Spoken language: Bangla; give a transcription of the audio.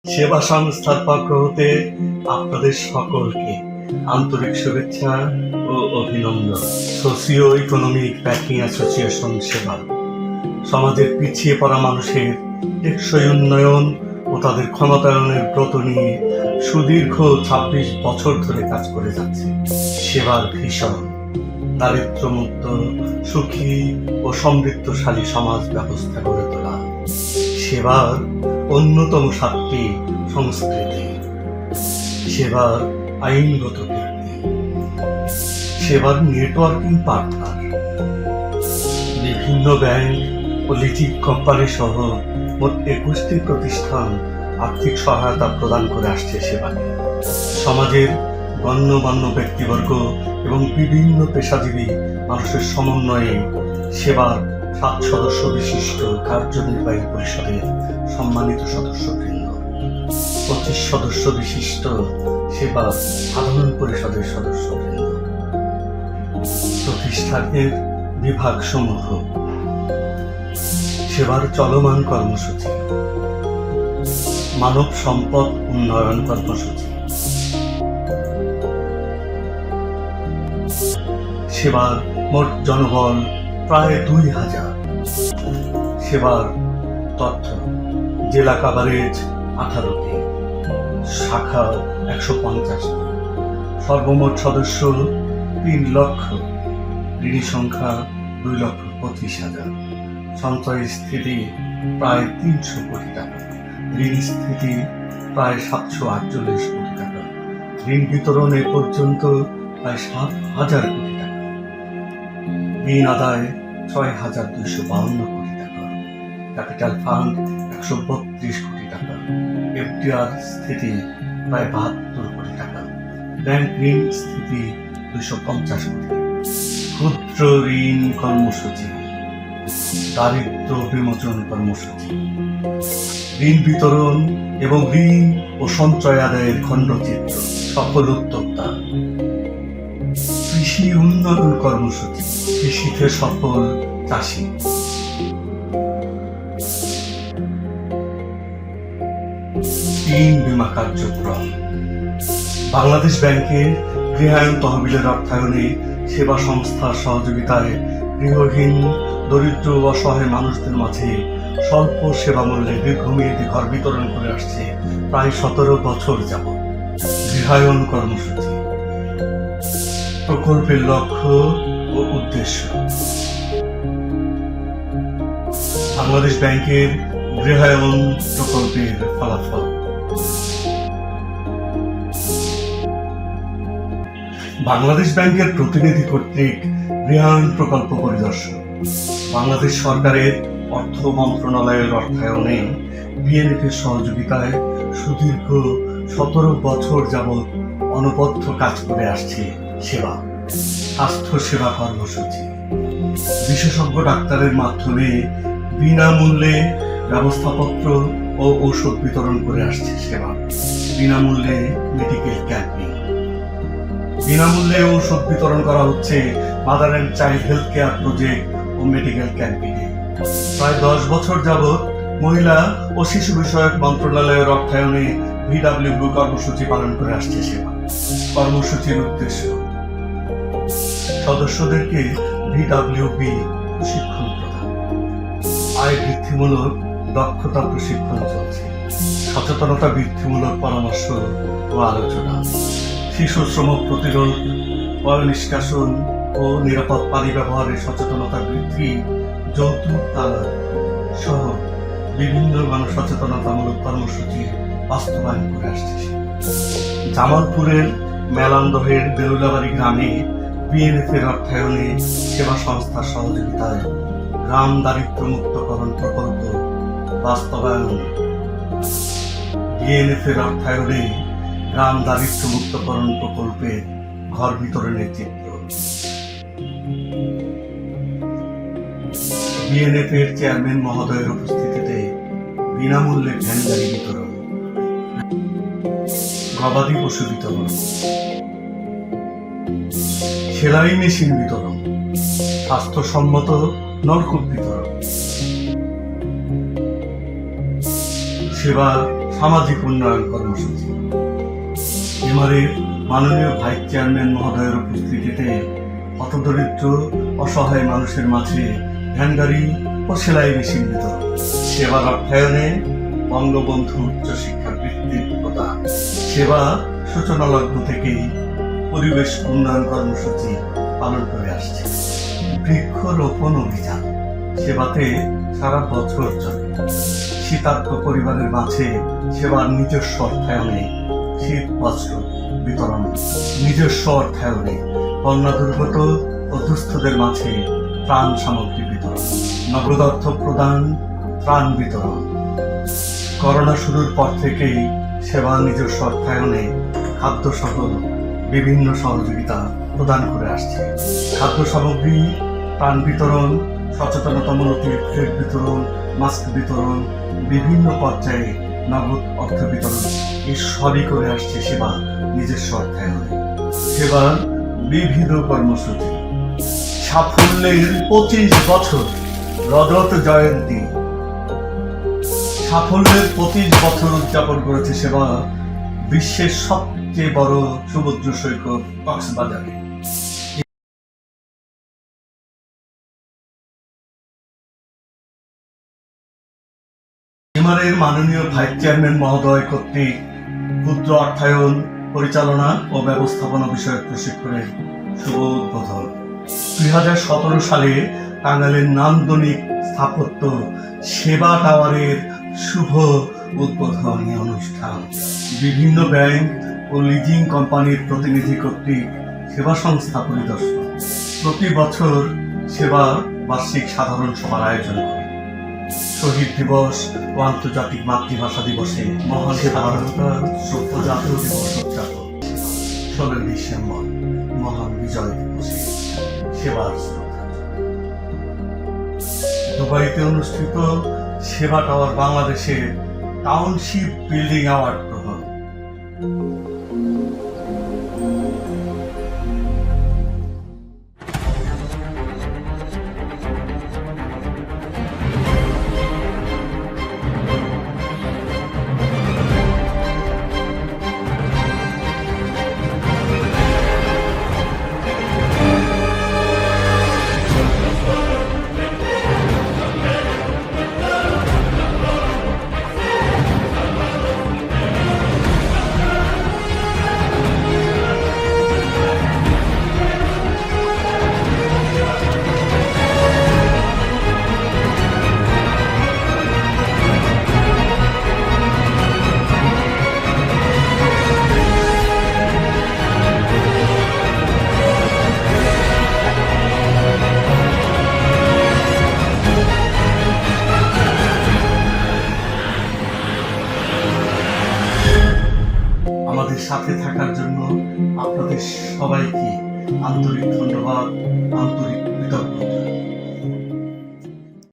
সেবা সংস্থার পক্ষ হতে আপনাদের সকলকে আন্তরিক শুভেচ্ছা ও অভিনন্দন। সোশিও ইকোনমিক ব্যাংকিং অ্যাসোসিয়েশন সেবা সমাজের পিছিয়ে পড়া মানুষের টেকসই উন্নয়ন ও তাদের ক্ষমতায়নের ব্রত নিয়ে সুদীর্ঘ ২৬ বছর ধরে কাজ করে যাচ্ছে। সেবার ভীষণ দারিদ্র্যমুক্ত, সুখী ও সমৃদ্ধশালী সমাজ ব্যবস্থা গড়ে তোলা। সেবার অন্যতম ৭টি সংস্কৃতি, সেবার আইনগত ভিত্তি, সেবার নেটওয়ার্কিং পার্টনার, বিভিন্ন ব্যাংক ও লিজিং কোম্পানি সহ মোট ২১টি প্রতিষ্ঠান আর্থিক সহায়তা প্রদান করে আসছে সেবাকে। সমাজের গণ্যমান্য ব্যক্তিবর্গ এবং বিভিন্ন পেশাজীবী মানুষের সমন্বয়ে সেবার ৭ সদস্য বিশিষ্ট কার্যনির্বাহী পরিষদের সম্মানিত সদস্যবৃন্দ, ২৫ সদস্য বিশিষ্ট সেবা সাধারণ পরিষদের সদস্যবৃন্দ, প্রতিষ্ঠানের বিভাগ সমূহ, সেবার চলমান কর্মসূচি, মানব সম্পদ উন্নয়ন কর্মসূচি, সেবার মোট জনবল প্রায় ২,০০০, সেবার তথ্য জেলা কাভারেজ ১৮টি, শাখা ১৫০টি, সর্বমোট সদস্য ৩ লক্ষ, ঋণী সংখ্যা ২,২৫,০০০, সঞ্চয় স্থিতি প্রায় ৩০০ কোটি টাকা, ঋণ স্থিতি প্রায় ৭৪৮ কোটি টাকা, ঋণ বিতরণ এ পর্যন্ত প্রায় ৭,০০০ কোটি টাকা, ঋণ আদায় ৬,২৫২ কোটি টাকা, ক্যাপিটাল ফান্ড ১৩২ কোটি টাকা, এফডিআর স্থিতি প্রায় ৭২ কোটি টাকা, ব্যাংক ঋণ স্থিতি ২৫০ কোটি টাকা। ক্ষুদ্র ঋণ কর্মসূচি, দারিদ্র বিমোচন কর্মসূচি, ঋণ বিতরণ এবং ঋণ ও সঞ্চয় আদায়ের খণ্ডচিত্র, সফল উদ্যোক্তা, কৃষি উন্নয়ন কর্মসূচি, কৃষিতে সফল চাষী, ঋণ বীমা কার্যক্রম, বাংলাদেশ ব্যাংকের গৃহায়ণ তহবিলের অর্থায়নে সেবা সংস্থার সহযোগিতায় গৃহহীন, দরিদ্র ও অসহায় মানুষদের মাঝে স্বল্প সেবা মূল্যে দীর্ঘমেয়াদী ঘর বিতরণ করে আসছে প্রায় ১৭ বছর যাবৎ। গৃহায়ণ কর্মসূচি, প্রকল্পের লক্ষ্য ও উদ্দেশ্য, বাংলাদেশ ব্যাংকের গৃহায়ণ প্রকল্পের ফলাফল, বাংলাদেশ ব্যাংকের প্রতিনিধি কর্তৃক গৃহায়ণ প্রকল্প পরিদর্শন, বাংলাদেশ সরকারের অর্থ মন্ত্রণালয়ের অর্থায়নে বিএনএফের সহযোগিতায় সুদীর্ঘ ১৭ বছর যাবৎ অনবদ্য কাজ করে আসছে সেবা। স্বাস্থ্য সেবা কর্মসূচি, বিশেষজ্ঞ ডাক্তারের মাধ্যমে বিনামূল্যে ব্যবস্থাপত্র ও ঔষধ বিতরণ করে আসছে সেবা। বিনামূল্যে মেডিকেল ক্যাম্পিং, বিনামূল্যে ঔষধ বিতরণ করা হচ্ছে mother and child health care project ও মেডিকেল ক্যাম্পিংয়ে। প্রায় ১০ বছর যাবৎ মহিলা ও শিশু বিষয়ক মন্ত্রণালয়ের অর্থায়নে ভিডব্লিউবি কর্মসূচি পালন করে আসছে সেবা। কর্মসূচির উদ্দেশ্য, সদস্যদেরকে ভিডব্লিউবি প্রশিক্ষণ প্রদান, আয় বৃদ্ধিমূলক দক্ষতা প্রশিক্ষণ চলছে, সচেতনতা বৃদ্ধিমূলক পরামর্শ ও আলোচনা, শিশু শ্রম প্রতিরোধ, পয় নিষ্কাশন ও নিরাপদ পানি ব্যবহারের সচেতনতা বৃদ্ধি, যৌতুক তালাক সহ বিভিন্ন গণসচেতনতামূলক কর্মসূচি বাস্তবায়ন করে আসছে। জামালপুরের মেলান্দহের বেলুলাবাড়ি গ্রামে বিএনএফের অর্থায়নে সেবা সংস্থার সহযোগিতায় গ্রাম দারিদ্র্যমুক্তকরণ প্রকল্প বাস্তবায়ন, বিএনএফের অর্থায়নে গ্রাম দারিদ্র্যমুক্তকরণ প্রকল্পে ঘর বিতরণের চিত্র, বিএনএফের চেয়ারম্যান মহোদয়ের উপস্থিতিতে বিনামূল্যে ভ্যান গাড়ি বিতরণ, গবাদি পশু বিতরণ, সেলাই মেশিন বিতরণ, স্বাস্থ্যসম্মত নলকূপ বিতরণ, সেবার সামাজিক উন্নয়ন কর্মসূচি। এমআরএর মাননীয় ভাইস চেয়ারম্যান মহোদয়ের উপস্থিতিতে হতদরিদ্র অসহায় মানুষের মাঝে ভ্যানগাড়ি ও সেলাই মেশিন বিতরণ, সেবার অর্থায়নে বঙ্গবন্ধু উচ্চশিক্ষা বৃত্তির প্রদান, সেবা সূচনা লগ্ন থেকেই পরিবেশ উন্নয়ন কর্মসূচি পালন করে আসছে। বৃক্ষরোপণ অভিযান সেবাতে সারা বছর চলে। শীতার্ত পরিবারের মাঝে সেবার নিজস্ব অর্থায়নে শীত বস্ত্র বিতরণ, নিজস্ব অর্থায়নে বন্যা দুর্গত ও দুস্থদের মাঝে ত্রাণ সামগ্রী বিতরণ, নগদ অর্থ প্রদান, ত্রাণ বিতরণ। করোনা শুরুর পর থেকেই সেবা নিজস্ব অর্থায়নে খাদ্যসহ বিভিন্ন সহযোগিতা প্রদান করে আসছে। খাদ্য সামগ্রী, ত্রাণ বিতরণ, সচেতনতামূলক লিফলেট বিতরণ, মাস্ক বিতরণ, বিভিন্ন পর্যায়ে নগদ অর্থ বিতরণ, এই সবই করে আসছে সেবা নিজস্ব অর্থায়নে। সেবার বিবিধ কর্মসূচি, সাফল্যের 25 বছর রজত জয়ন্তী, সাফল্যের 25 বছর উদযাপন করেছে সেবা বিশ্বের সবচেয়ে বড় সমুদ্র সৈকত কক্সবাজারে। এমআরএর মাননীয় ভাইস চেয়ারম্যান মহোদয় কর্তৃক ক্ষুদ্র অর্থায়ন, পরিচালনা ও ব্যবস্থাপনা বিষয়ক প্রশিক্ষণের শুভ উদ্বোধন। 2017 সালে টাঙ্গাইলের নান্দনিক স্থাপত্য সেবা টাওয়ারের শুভ উদ্বোধনী অনুষ্ঠান। বিভিন্ন ব্যাংক ও লিজিং কোম্পানির প্রতিনিধি কর্তৃক সেবা সংস্থা পরিদর্শন। প্রতি বছর সেবা বার্ষিক সাধারণ সভার আয়োজন করে। শহীদ দিবস ও আন্তর্জাতিক মাতৃভাষা দিবসে মহান স্বাধীনতা শ্রদ্ধা জাতীয় দিবস উদযাপন। 16 ডিসেম্বর মহান বিজয় দিবসে সেবার শ্রদ্ধা। দুবাইতে অনুষ্ঠিত সেবা টাওয়ার বাংলাদেশের টাউনশিপ বিল্ডিং অ্যাওয়ার্ড গ্রহণ। আমাদের সাথে থাকার জন্য আপনাদের সবাইকে আন্তরিক ধন্যবাদ, আন্তরিক